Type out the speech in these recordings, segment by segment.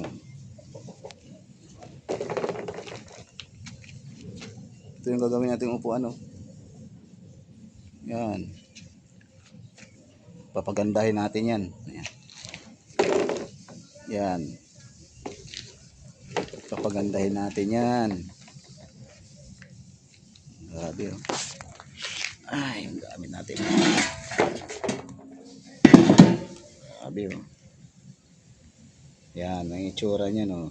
Yan. Ito yung gagawin natin upuan, oh. Yan. Papagandahin natin yan. Ayan. Yan. Papagandahin natin yan. Grabe, oh. Ay, yung gamit natin. Grabe, oh. Yan, ang itsura niya, no.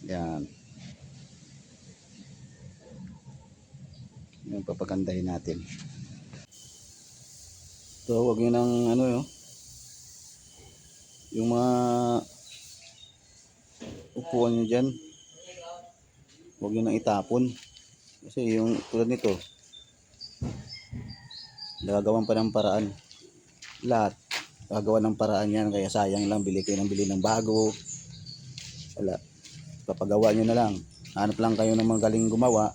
Yan. Yung papagandahin natin. So, wag nyo ng ano, yung mga upuan nyo dyan, wag nyo nang itapon. Kasi yung tulad nito, nagagawan pa ng paraan. Lahat, gagawa ng paraan yan. Kaya sayang lang, bili kayo ng bili ng bago. Wala, papagawa nyo na lang. Hanap lang kayo ng magaling gumawa,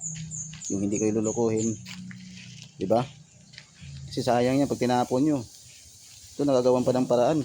yung hindi kayo lulukuhin. Diba? Kasi sayang yan pag tinapon nyo. Ito, nagagawan pa ng paraan.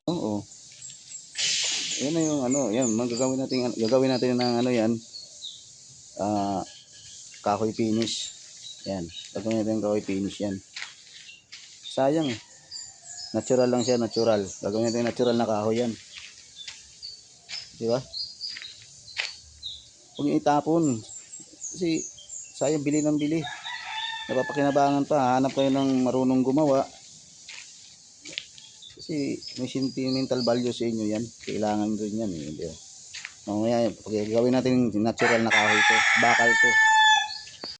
Oo. Yan na yung ano, yan, gagawin natin ng ano yan, kahoy finish. Yan, gagawin natin ng kahoy finish yan. Sayang eh. Natural lang siya, natural. Gagawin natin natural na kahoy yan. Di ba? Huwag niyo itapon. Kasi sayang, bili ng bili. Napapakinabangan pa, hanap kayo ng marunong gumawa. Kasi may sentimental value sa inyo yan. Kailangan rin yan. Mamaya, pag gawin natin natural na kahoy ito. Bakal to.